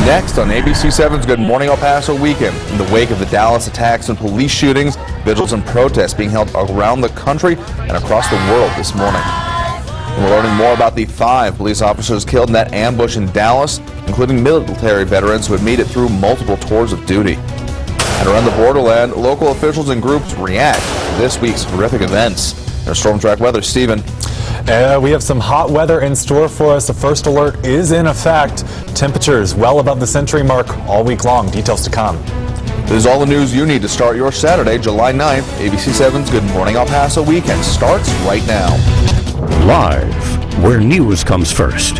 Next on ABC7's Good Morning El Paso Weekend, in the wake of the Dallas attacks and police shootings, vigils and protests being held around the country and across the world this morning. We're learning more about the 5 police officers killed in that ambush in Dallas, including military veterans who had made it through multiple tours of duty. And around the borderland, local officials and groups react to this week's horrific events. There's Storm Track weather, Stephen. We have some hot weather in store for us. The first alert is in effect. Temperatures well above the century mark all week long. Details to come. This is all the news you need to start your Saturday, July 9th. ABC7's Good Morning El Paso Weekend starts right now. Live, where news comes first.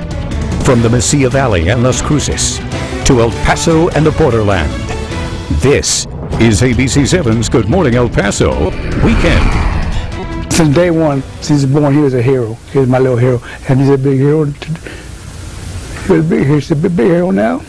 From the Mesilla Valley and Las Cruces to El Paso and the borderland. This is ABC7's Good Morning El Paso Weekend. Since day one, since he was born, he was a hero. He was my little hero, and he's a big hero. He's a big hero now.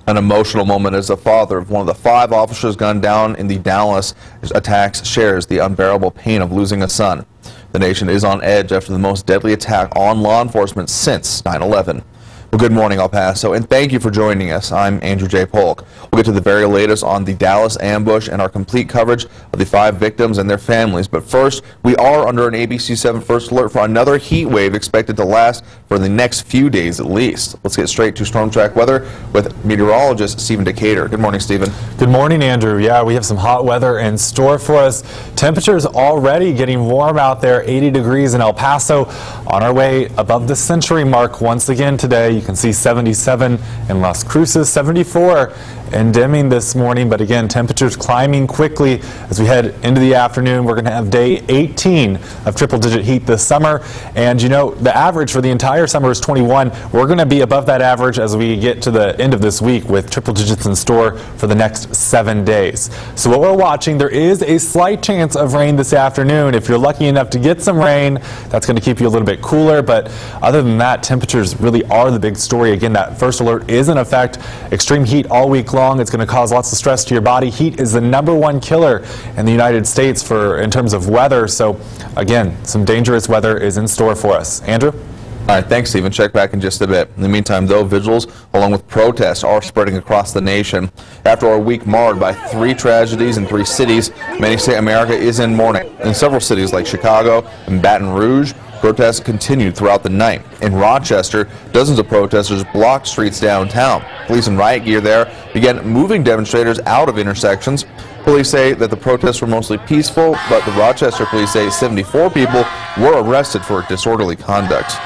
An emotional moment as the father of one of the 5 officers gunned down in the Dallas attacks shares the unbearable pain of losing a son. The nation is on edge after the most deadly attack on law enforcement since 9/11. Well, good morning, El Paso, and thank you for joining us. I'm Andrew J. Polk. We'll get to the very latest on the Dallas ambush and our complete coverage of the 5 victims and their families. But first, we are under an ABC7 first alert for another heat wave expected to last for the next few days at least. Let's get straight to Storm Track weather with meteorologist Stephen Decatur. Good morning, Stephen. Good morning, Andrew. Yeah, we have some hot weather in store for us. Temperatures already getting warm out there, 80 degrees in El Paso. On our way above the century mark once again today. You can see 77 in Las Cruces, 74 in Deming this morning, but again, temperatures climbing quickly as we head into the afternoon. We're going to have day 18 of triple-digit heat this summer, and you know, the average for the entire summer is 21. We're going to be above that average as we get to the end of this week with triple digits in store for the next 7 days. So what we're watching, there is a slight chance of rain this afternoon. If you're lucky enough to get some rain, that's going to keep you a little bit cooler, but other than that, temperatures really are the big story. Again, that first alert is in effect. Extreme heat all week long. It's going to cause lots of stress to your body. Heat is the #1 killer in the United States in terms of weather. So again, some dangerous weather is in store for us. Andrew? All right, thanks, Stephen. Check back in just a bit. In the meantime, though, vigils along with protests are spreading across the nation. After a week marred by 3 tragedies in 3 cities, many say America is in mourning. In several cities like Chicago and Baton Rouge, protests continued throughout the night. In Rochester, dozens of protesters blocked streets downtown. Police in riot gear there began moving demonstrators out of intersections. Police say that the protests were mostly peaceful, but the Rochester police say 74 people were arrested for disorderly conduct.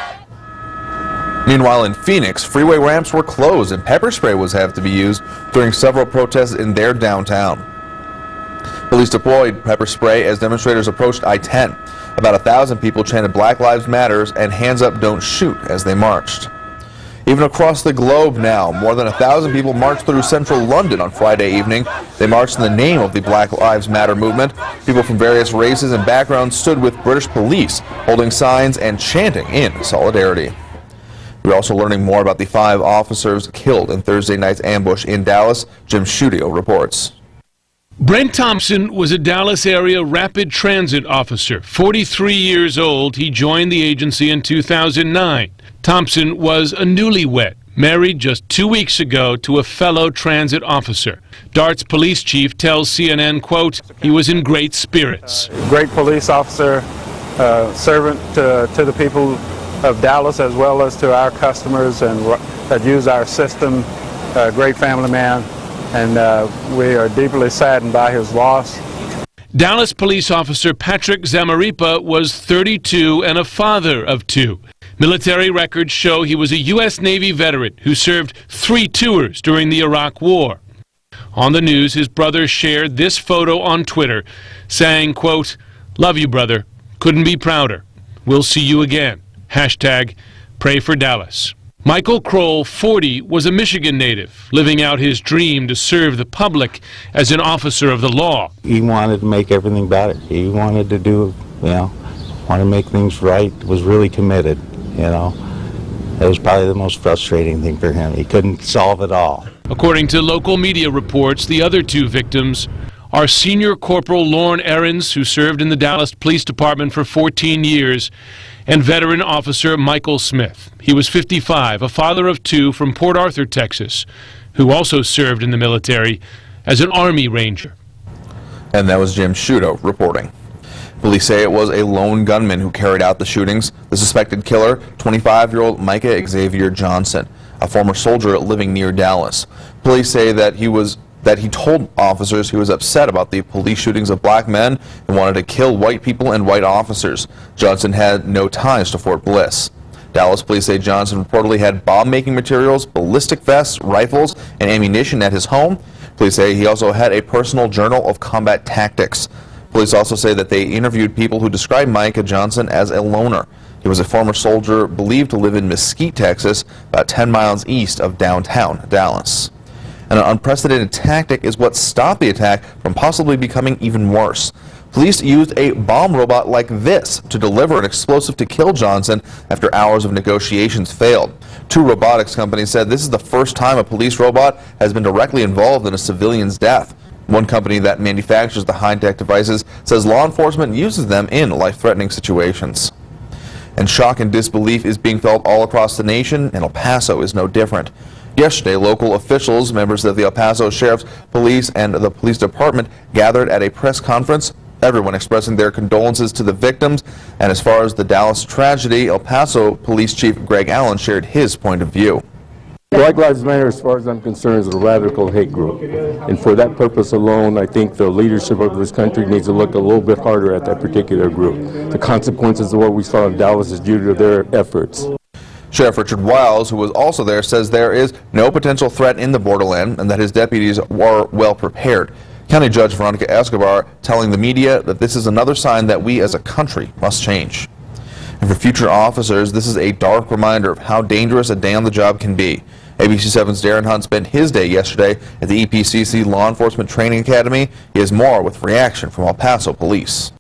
Meanwhile, in Phoenix, freeway ramps were closed and pepper spray was have to be used during several protests in their downtown. Police deployed pepper spray as demonstrators approached I-10. About 1,000 people chanted Black Lives Matter and Hands Up, Don't Shoot as they marched. Even across the globe now, more than 1,000 people marched through central London on Friday evening. They marched in the name of the Black Lives Matter movement. People from various races and backgrounds stood with British police, holding signs and chanting in solidarity. We're also learning more about the 5 officers killed in Thursday night's ambush in Dallas. Jim Schudio reports. Brent Thompson was a Dallas area rapid transit officer. 43 years old, he joined the agency in 2009. Thompson was a newlywed, married just 2 weeks ago to a fellow transit officer. Dart's police chief tells CNN, quote, he was in great spirits. Great police officer, servant to the people of Dallas as well as to our customers and that use our system, great family man. And we are deeply saddened by his loss. Dallas police officer Patrick Zamaripa was 32 and a father of 2. Military records show he was a U.S. Navy veteran who served 3 tours during the Iraq War. On the news, his brother shared this photo on Twitter, saying, quote, love you, brother. Couldn't be prouder. We'll see you again. Hashtag pray for Dallas. Michael Kroll, 40, was a Michigan native, living out his dream to serve the public as an officer of the law. He wanted to make everything better. He wanted to do, want to make things right, was really committed, That was probably the most frustrating thing for him. He couldn't solve it all. According to local media reports, the other 2 victims are Senior Corporal Lorne Ahrens, who served in the Dallas Police Department for 14 years, and veteran officer Michael Smith. He was 55, a father of 2 from Port Arthur, Texas, who also served in the military as an Army Ranger. And that was Jim Sciutto reporting. Police say it was a lone gunman who carried out the shootings. The suspected killer, 25-year-old Micah Xavier Johnson, a former soldier living near Dallas. Police say that he told officers he was upset about the police shootings of black men and wanted to kill white people and white officers. Johnson had no ties to Fort Bliss. Dallas police say Johnson reportedly had bomb-making materials, ballistic vests, rifles, and ammunition at his home. Police say he also had a personal journal of combat tactics. Police also say that they interviewed people who described Micah Johnson as a loner. He was a former soldier believed to live in Mesquite, Texas, about 10 miles east of downtown Dallas. And an unprecedented tactic is what stopped the attack from possibly becoming even worse. Police used a bomb robot like this to deliver an explosive to kill Johnson after hours of negotiations failed. 2 robotics companies said this is the first time a police robot has been directly involved in a civilian's death. One company that manufactures the high-tech devices says law enforcement uses them in life-threatening situations. And shock and disbelief is being felt all across the nation, and El Paso is no different. Yesterday, local officials, members of the El Paso Sheriff's Police and the Police Department gathered at a press conference, everyone expressing their condolences to the victims. And as far as the Dallas tragedy, El Paso Police Chief Greg Allen shared his point of view. Black Lives Matter, as far as I'm concerned, is a radical hate group. And for that purpose alone, I think the leadership of this country needs to look a little bit harder at that particular group. The consequences of what we saw in Dallas is due to their efforts. Sheriff Richard Wiles, who was also there, says there is no potential threat in the borderland and that his deputies are well prepared. County Judge Veronica Escobar telling the media that this is another sign that we as a country must change. And for future officers, this is a dark reminder of how dangerous a day on the job can be. ABC7's Darren Hunt spent his day yesterday at the EPCC Law Enforcement Training Academy. He has more with reaction from El Paso Police.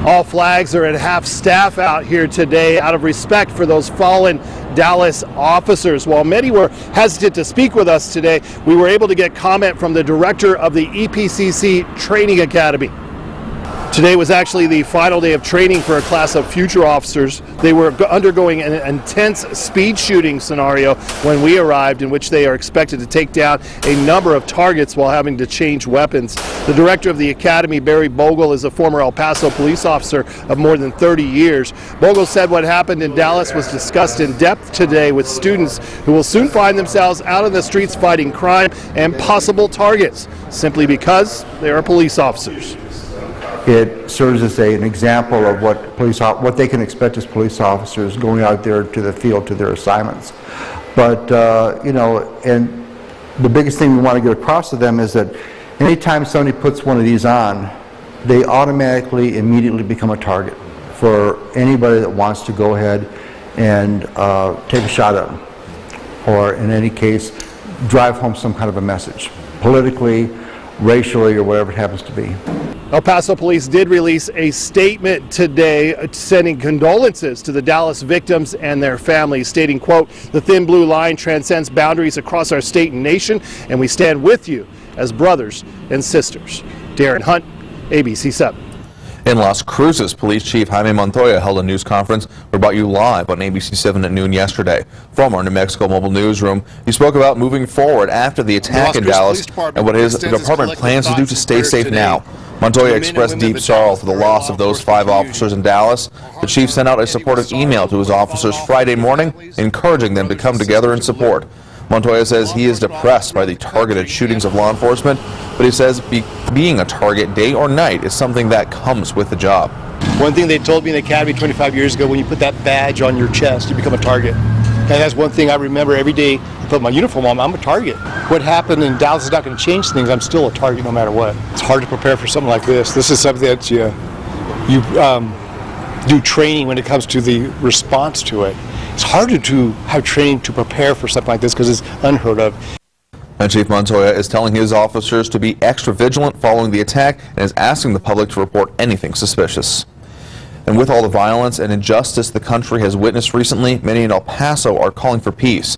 All flags are at half staff out here today out of respect for those fallen Dallas officers. While many were hesitant to speak with us today, we were able to get comment from the director of the EPCC Training Academy. Today was actually the final day of training for a class of future officers. They were undergoing an intense speed shooting scenario when we arrived, in which they are expected to take down a number of targets while having to change weapons. The director of the academy, Barry Bogle, is a former El Paso police officer of more than 30 years. Bogle said what happened in Dallas was discussed in depth today with students who will soon find themselves out on the streets fighting crime and possible targets simply because they are police officers. It serves as an example of what they can expect as police officers going out there to the field to their assignments. But you know, and the biggest thing we want to get across to them is that anytime somebody puts one of these on, they automatically immediately become a target for anybody that wants to go ahead and take a shot at them, or in any case drive home some kind of a message, politically, racially, or whatever it happens to be. El Paso Police did release a statement today sending condolences to the Dallas victims and their families, stating, quote, "The thin blue line transcends boundaries across our state and nation, and we stand with you as brothers and sisters." Darren Hunt, ABC7. In Las Cruces, Police Chief Jaime Montoya held a news conference. We brought you live on ABC7 at noon yesterday. From our New Mexico mobile newsroom, he spoke about moving forward after the attack in Dallas and what his department plans to do to stay safe now. Montoya expressed deep sorrow for the loss of those 5 officers in Dallas. The chief sent out a supportive email to his officers Friday morning, encouraging them to come together in support. Montoya says he is depressed by the targeted shootings of law enforcement, but he says being a target day or night is something that comes with the job. One thing they told me in the academy 25 years ago, when you put that badge on your chest, you become a target. And that's one thing I remember every day. I put my uniform on, I'm a target. What happened in Dallas is not going to change things. I'm still a target no matter what. It's hard to prepare for something like this. This is something that you do training when it comes to the response to it. It's harder to have training to prepare for something like this because it's unheard of. And Chief Montoya is telling his officers to be extra vigilant following the attack and is asking the public to report anything suspicious. And with all the violence and injustice the country has witnessed recently, many in El Paso are calling for peace.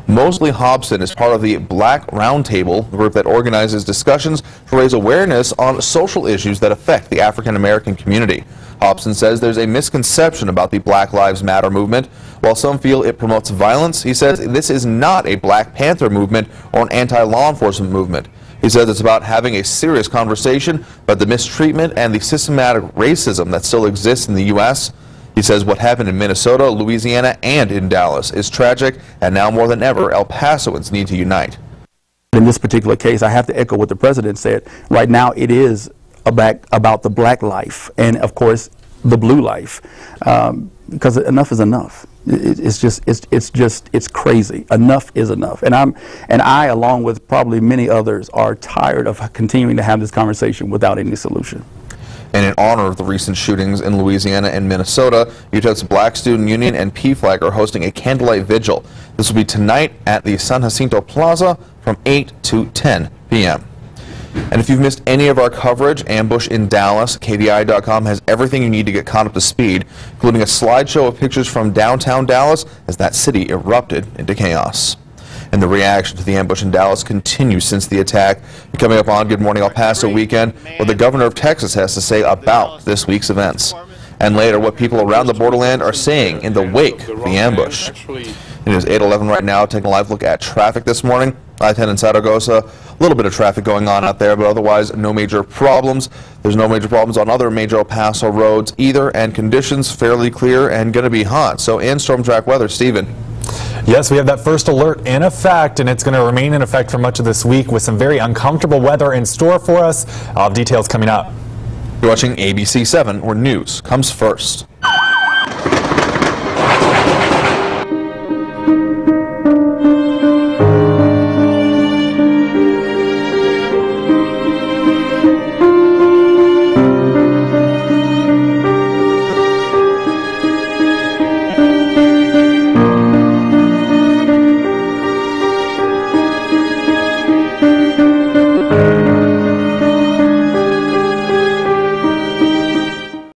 Mosley Hobson is part of the Black Roundtable, the group that organizes discussions to raise awareness on social issues that affect the African American community. Hobson says there's a misconception about the Black Lives Matter movement. While some feel it promotes violence, he says this is not a Black Panther movement or an anti-law enforcement movement. He says it's about having a serious conversation about the mistreatment and the systematic racism that still exists in the U.S. He says what happened in Minnesota, Louisiana, and in Dallas is tragic, and now more than ever, El Pasoans need to unite. In this particular case, I have to echo what the president said. Right now, it is about the black life and, of course, the blue life, because enough is enough. It's crazy. Enough is enough. And I, along with probably many others, are tired of continuing to have this conversation without any solution. And in honor of the recent shootings in Louisiana and Minnesota, Utah's Black Student Union and PFLAG are hosting a candlelight vigil. This will be tonight at the San Jacinto Plaza from 8 to 10 p.m. And if you've missed any of our coverage, Ambush in Dallas, KVIA.com has everything you need to get caught up to speed, including a slideshow of pictures from downtown Dallas as that city erupted into chaos. And the reaction to the ambush in Dallas continues since the attack. Coming up on Good Morning El Paso Weekend, what the governor of Texas has to say about this week's events. And later, what people around the borderland are saying in the wake of the ambush. It is 8:11 right now, taking a live look at traffic this morning. I-10 in Zaragoza, a little bit of traffic going on out there, but otherwise no major problems. There's no major problems on other major El Paso roads either, and conditions fairly clear and going to be hot. So in storm track weather, Stephen. Yes, we have that first alert in effect, and it's going to remain in effect for much of this week with some very uncomfortable weather in store for us. I'll have details coming up. You're watching ABC 7, where news comes first.